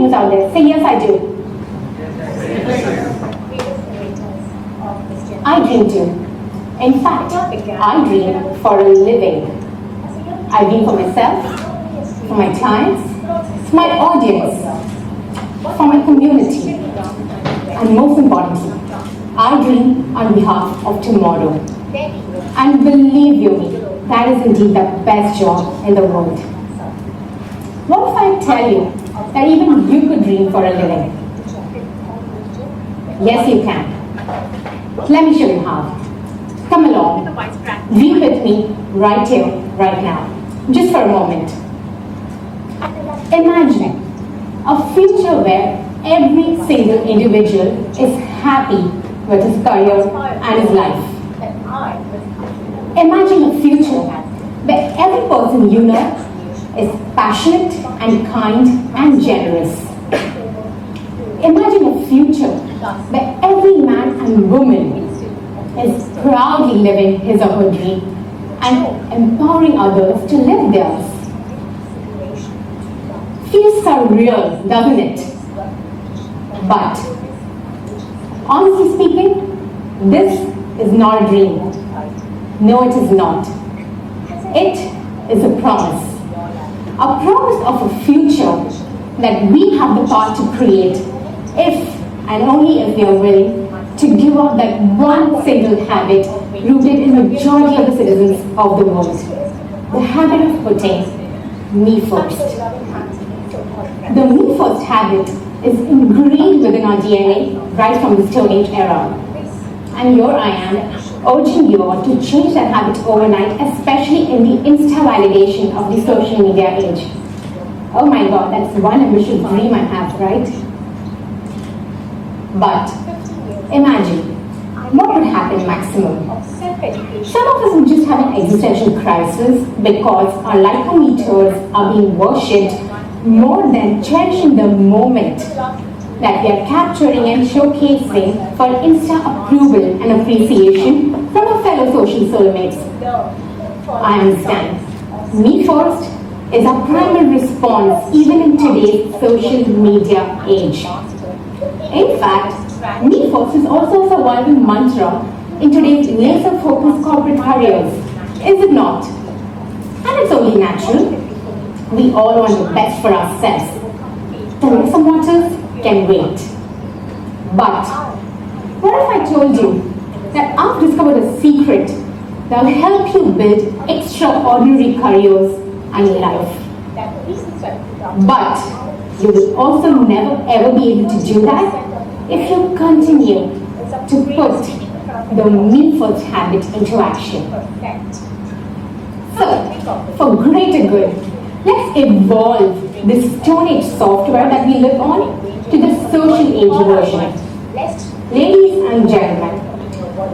dreams out there? Say yes, I do. I dream too. In fact, I dream for a living. I dream for myself, for my clients, for my audience, for my community, and most importantly, I dream on behalf of tomorrow. And believe you me, that is indeed the best job in the world. What if I tell you that even you could dream for a living? Yes, you can. Let me show you how. Come along. Dream with me right here, right now. Just for a moment. Imagine a future where every single individual is happy with his career and his life. Imagine a future where every person you know is passionate and kind and generous. Imagine a future where every man and woman is proudly living his or her dream and empowering others to live theirs. Feels surreal, doesn't it? But honestly speaking, this is not a dream. No, it is not. It is a promise. A promise of a future that we have the power to create if and only if we are willing to give up that one single habit rooted in the majority of the citizens of the world. The habit of putting me first. The me first habit is ingrained within our DNA right from the Stone Age era. And here I am urging you all to change that habit overnight, especially in the insta-validation of the social media age. Oh my God, that's one ambitious dream I have, right? But imagine, what would happen maximum? Some of us would just have an existential crisis because our like-o-meters are being worshipped more than cherishing the moment that we are capturing and showcasing for instant approval and appreciation from our fellow social soulmates. I understand. Me first is our primary response even in today's social media age. In fact, me first is also a survival mantra in today's laser-focused corporate careers, is it not? And it's only natural. We all want the best for ourselves. The lesser matters can wait. But what if I told you that I've discovered a secret that will help you build extraordinary careers and life? But you will also never ever be able to do that if you continue to put the me first habit into action. So, for greater good, let's evolve this Stone Age software that we live on to the social age version. Ladies and gentlemen,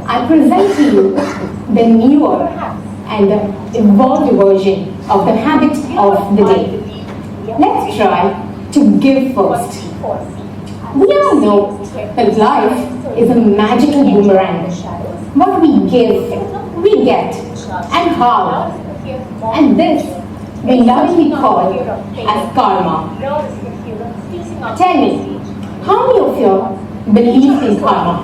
I present to you the newer and the evolved version of the habit of the day. Let's try to give first. We all know that life is a magical boomerang. What we give, we get. And how? And this we lovingly call as karma. Tell me, how many of you believe in karma?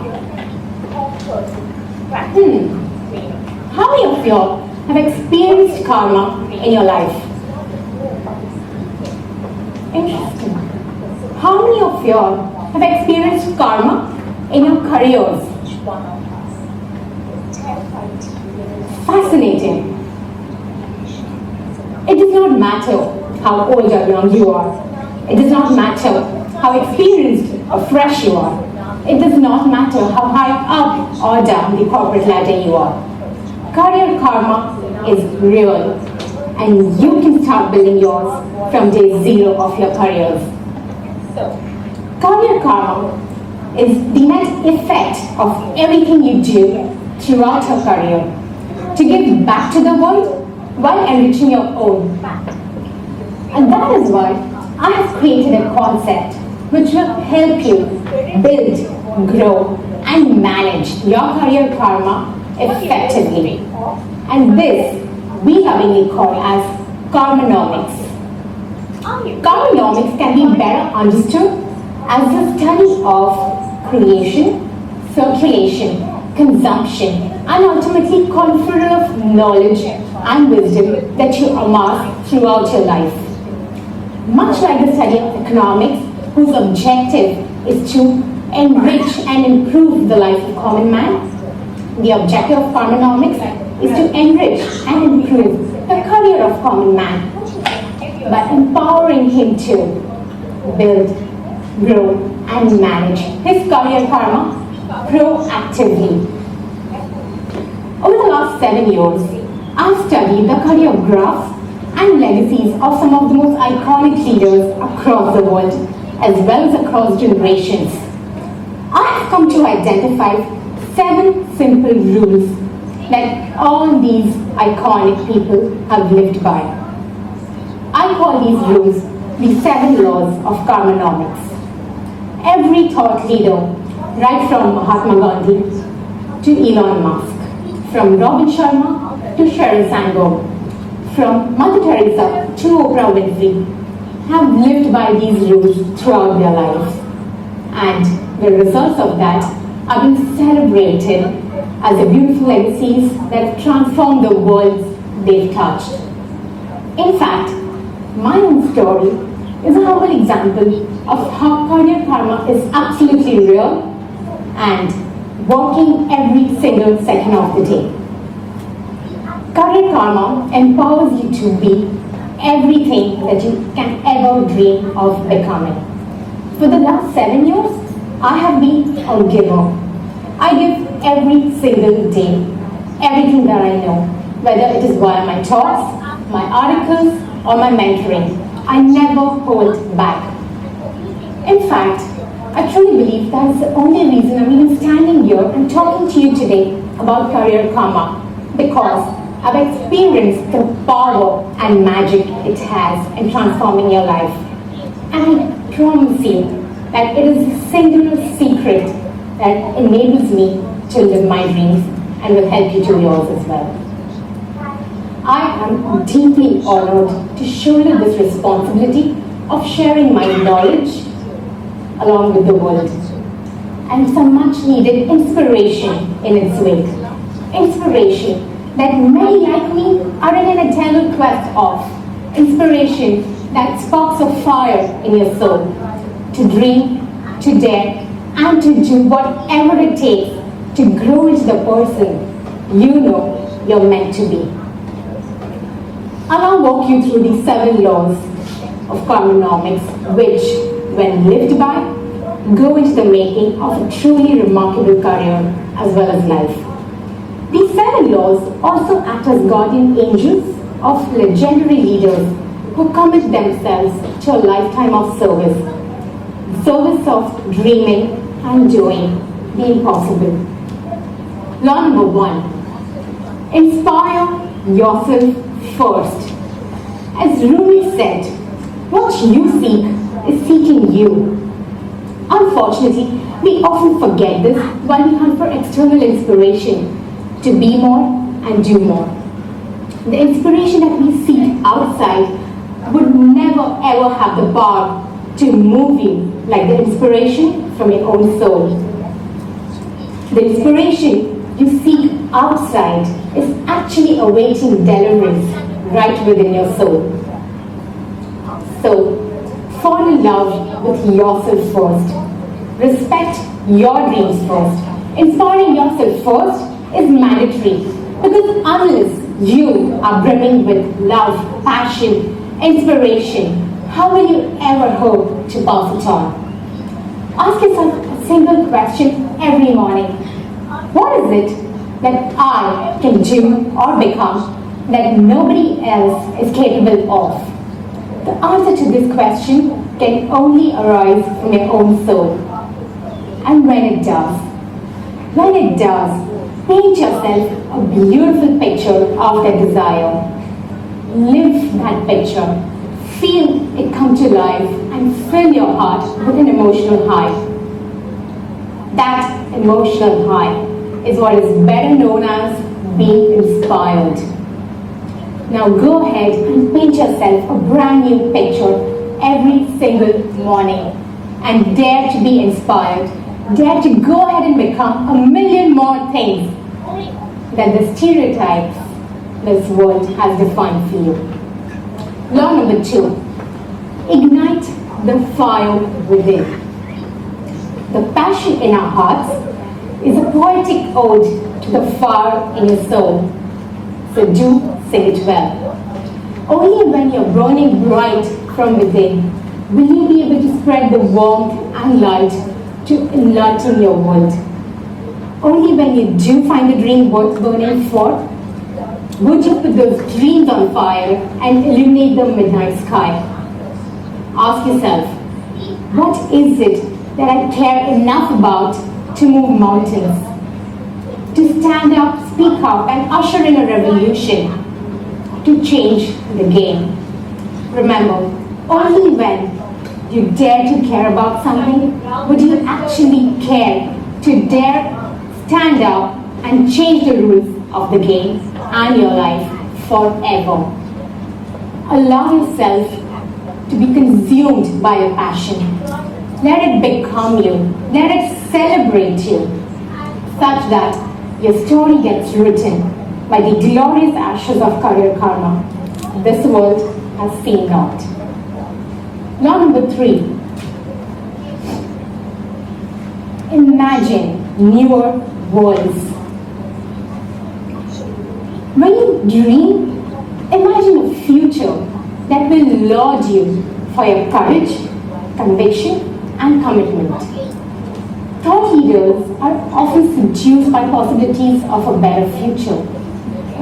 How many of you have experienced karma in your life? Interesting. How many of you have experienced karma in your careers? Fascinating. It does not matter how old or young you are. It does not matter how experienced or fresh you are. It does not matter how high up or down the corporate ladder you are. Career karma is real, and you can start building yours from day zero of your careers. Career karma is the net effect of everything you do throughout your career to give back to the world while enriching your own. And that is why I have created a concept which will help you build, grow, and manage your career karma effectively. And this we lovingly call as KARMAnomics. KARMAnomics can be better understood as the study of creation, circulation, consumption, and ultimately conferral of knowledge and wisdom that you amass throughout your life. Much like the study of economics, whose objective is to enrich and improve the life of common man, the objective of KARMAnomics is to enrich and improve the career of common man by empowering him to build, grow, and manage his career karma proactively. Over the last 7 years, I've studied the career graphs and legacies of some of the most iconic leaders across the world, as well as across generations. I have come to identify 7 simple rules that all these iconic people have lived by. I call these rules the 7 laws of KARMAnomics. Every thought leader, right from Mahatma Gandhi to Elon Musk, from Robin Sharma to Sheryl Sandberg, from Mother Teresa to Oprah Winfrey, have lived by these rules throughout their lives. And the results of that are being celebrated as the beautiful legacies that have transformed the worlds they've touched. In fact, my own story is a humble example of how career karma is absolutely real and working every single second of the day. Career karma empowers you to be everything that you can ever dream of becoming. For the last 7 years, I have been a giver. I give every single day, everything that I know, whether it is via my talks, my articles, or my mentoring. I never hold back. In fact, I truly believe that is the only reason I'm even standing here and talking to you today about career karma, because I've experienced the power and magic it has in transforming your life. And I promise you that it is a singular secret that enables me to live my dreams and will help you to yours as well. I am deeply honored to shoulder this responsibility of sharing my knowledge along with the world and some much needed inspiration in its wake. Inspiration that many like me are in an eternal quest of. Inspiration that sparks a fire in your soul to dream, to dare, and to do whatever it takes to grow into the person you know you're meant to be. I'll now walk you through the 7 laws of KARMAnomics, which, when lived by, go into the making of a truly remarkable career as well as life. These 7 laws also act as guardian angels of legendary leaders who commit themselves to a lifetime of service of dreaming and doing the impossible. Law number 1, inspire yourself first. As Rumi said, what you seek is seeking you. Unfortunately, we often forget this while we hunt for external inspiration to be more and do more. The inspiration that we seek outside would never ever have the power to move you like the inspiration from your own soul. The inspiration you seek outside is actually awaiting deliverance right within your soul. So, fall in love with yourself first. Respect your dreams first. Inspiring yourself first is mandatory, because unless you are brimming with love, passion, inspiration, how will you ever hope to pass it on? Ask yourself a single question every morning. What is it that I can do or become that nobody else is capable of? The answer to this question can only arise from your own soul. And when it does, paint yourself a beautiful picture of that desire. Live that picture. Feel it come to life and fill your heart with an emotional high. That emotional high is what is better known as being inspired. Now go ahead and paint yourself a brand new picture every single morning and dare to be inspired. Dare to go ahead and become a million more things than the stereotypes this world has defined for you. Law number 2, ignite the fire within. The passion in our hearts is a poetic ode to the fire in your soul. So do sing it well. Only when you're burning bright from within will you be able to spread the warmth and light to enlighten your world. Only when you do find the dream worth burning for, would you put those dreams on fire and illuminate the midnight sky. Ask yourself, what is it that I care enough about to move mountains? To stand up, speak up, and usher in a revolution, to change the game. Remember, only when you dare to care about something would you actually care to dare stand up and change the rules of the game and your life forever. Allow yourself to be consumed by your passion. Let it become you. Let it celebrate you, such that your story gets written by the glorious ashes of career karma this world has seen not. Law number 3. Imagine newer worlds. When you dream, imagine a future that will laud you for your courage, conviction, and commitment. Thought leaders are often seduced by possibilities of a better future.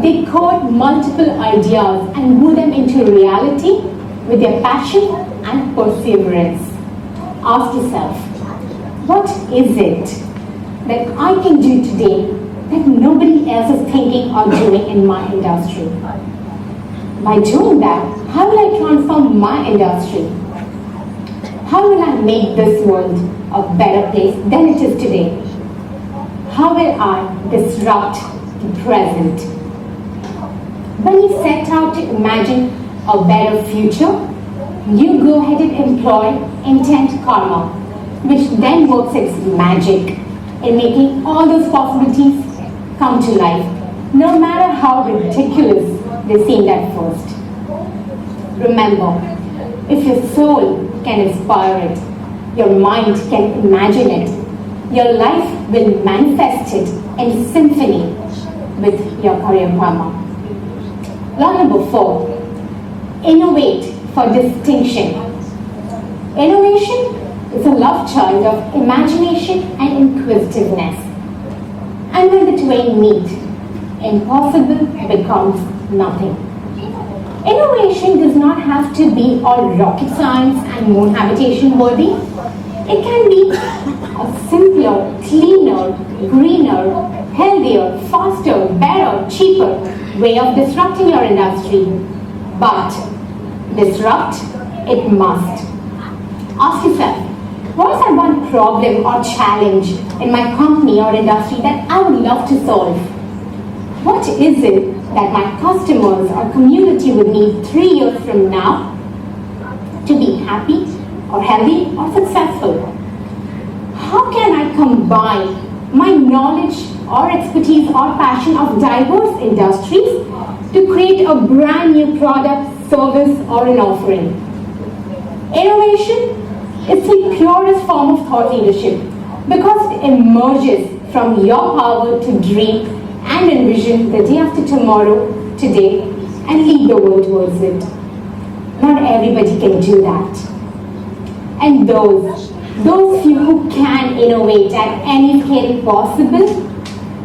They court multiple ideas and woo them into reality with their passion and perseverance. Ask yourself, what is it that I can do today that nobody else is thinking or doing in my industry? By doing that, how will I transform my industry? How will I make this world a better place than it is today? How will I disrupt the present? When you set out to imagine a better future, you go ahead and employ intent karma, which then works its magic in making all those possibilities come to life, no matter how ridiculous they seemed at first. Remember, if your soul can inspire it, your mind can imagine it, your life will manifest it in symphony with your career karma. Law number 4, innovate for distinction. Innovation is a love child of imagination and inquisitiveness. And when the twain meet, impossible becomes nothing. Innovation does not have to be all rocket science and moon habitation worthy. It can be a simpler, cleaner, greener, healthier, faster, better, cheaper way of disrupting your industry. But disrupt it must. Ask yourself, what is that one problem or challenge in my company or industry that I would love to solve? What is it that my customers or community would need 3 years from now to be happy or healthy or successful? How can I combine my knowledge or expertise or passion of diverse industries to create a brand new product, service, or an offering? Innovation is the purest form of thought leadership because it emerges from your power to dream and envision the day after tomorrow, today, and lead the world towards it. Not everybody can do that. And those few who can innovate at any scale possible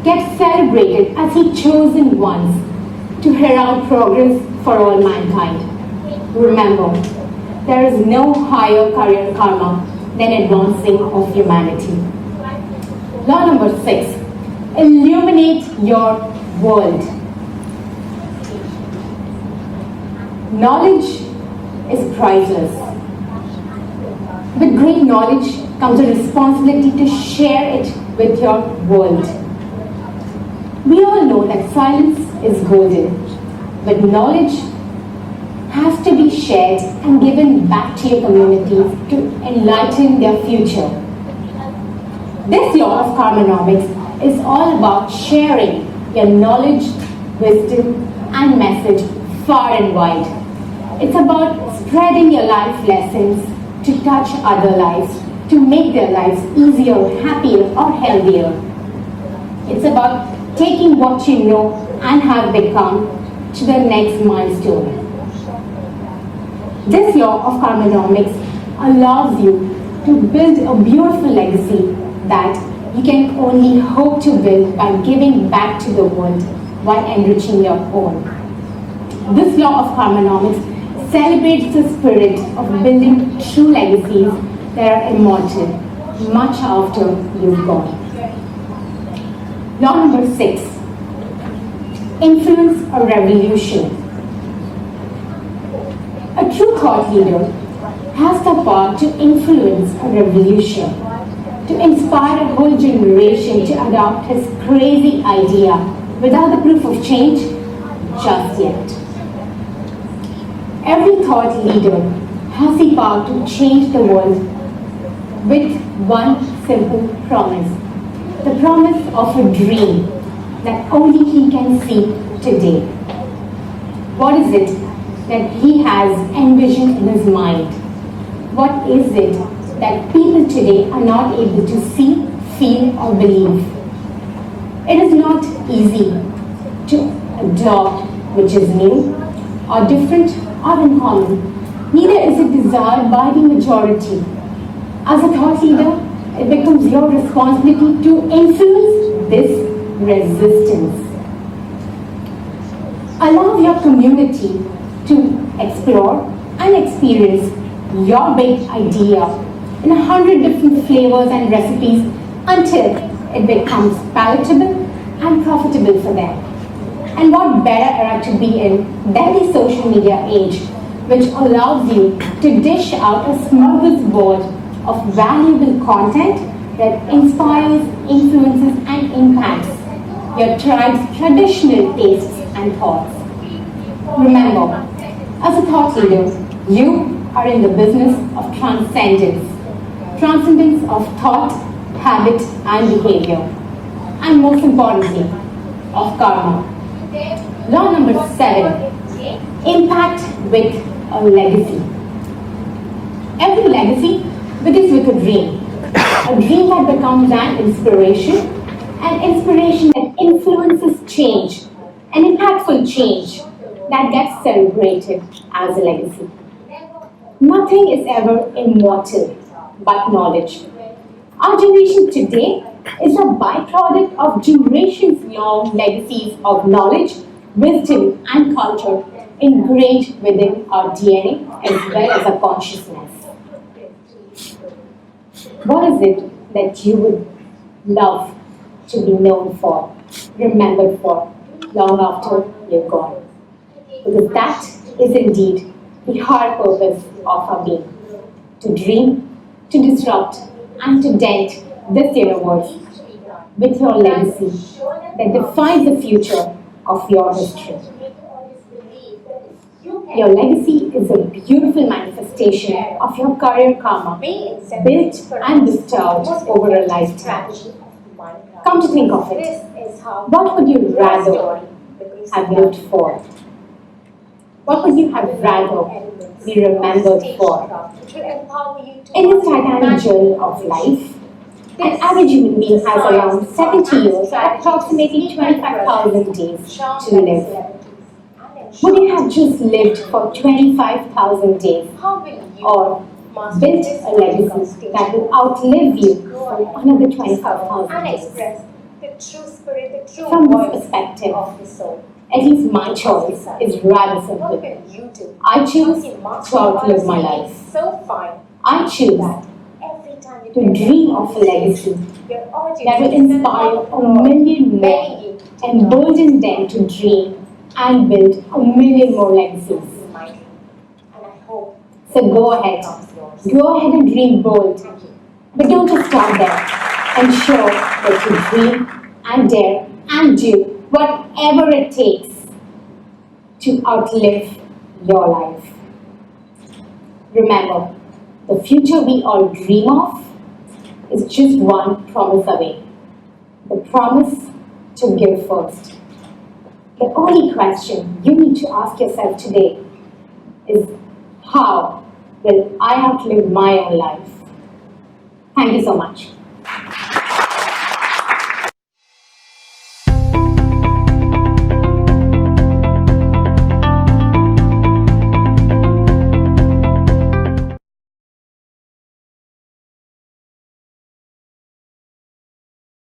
get celebrated as the chosen ones to herald progress for all mankind. Remember, there is no higher career karma than advancing of humanity. Law number 6, illuminate your world. Knowledge is priceless. With great knowledge comes a responsibility to share it with your world. We all know that silence is golden, but knowledge has to be shared and given back to your communities to enlighten their future. This law of KARMAnomics is all about sharing your knowledge, wisdom, and message far and wide. It's about spreading your life lessons to touch other lives, to make their lives easier, happier, or healthier. It's about taking what you know and have become to the next milestone. This law of KARMAnomics allows you to build a beautiful legacy that you can only hope to build by giving back to the world while enriching your own. This law of KARMAnomics celebrates the spirit of building true legacies that are immortal, much after you've gone. Law number 6. Influence a revolution. A true thought leader has the power to influence a revolution, to inspire a whole generation to adopt his crazy idea without the proof of change just yet. Every thought leader has the power to change the world with one simple promise. The promise of a dream that only he can see today. What is it that he has envisioned in his mind? What is it that people today are not able to see, feel, or believe? It is not easy to adopt which is new, or different, or uncommon. Neither is it desired by the majority. As a thought leader, it becomes your responsibility to influence this resistance. Allow your community to explore and experience your big idea in 100 different flavors and recipes until it becomes palatable and profitable for them. And what better era to be in than the social media age, which allows you to dish out a smorgasbord of valuable content that inspires, influences, and impacts your tribe's traditional tastes and thoughts. Remember, as a thought leader, you are in the business of transcendence. Transcendence of thought, habit, and behavior. And most importantly, of karma. Law number 7. Impact with a legacy. Every legacy begins with a dream. A dream that becomes an inspiration that influences change, an impactful change that gets celebrated as a legacy. Nothing is ever immortal but knowledge. Our generation today is a byproduct of generations-long legacies of knowledge, wisdom, and culture ingrained within our DNA as well as our consciousness. What is it that you would love to be known for, remembered for, long after you're gone? Because that is indeed the hard purpose of our being. To dream, to disrupt, and to dent this universe with your legacy that defines the future of your history. Your legacy is a beautiful manifestation of your career karma, built and bestowed over a lifetime. Come to think of it, what would you rather have lived for? What would you have rather be remembered for? In this titanic journey of life, an average human being has around 70 years or approximately 25,000 days to live. Would you have just lived for 25,000 days or built a legacy that will outlive you for another 25,000 days? From this perspective, at least my choice is rather simple. I choose to outlive my life. I choose to dream of a legacy that will inspire a million more, embolden them to dream and build a million more legacies. So go ahead and dream bold. But don't just stop there. Ensure that you dream and dare and do whatever it takes to outlive your life. Remember, the future we all dream of is just one promise away. The promise to give first. The only question you need to ask yourself today is, how will I outlive my own life? Thank you so much.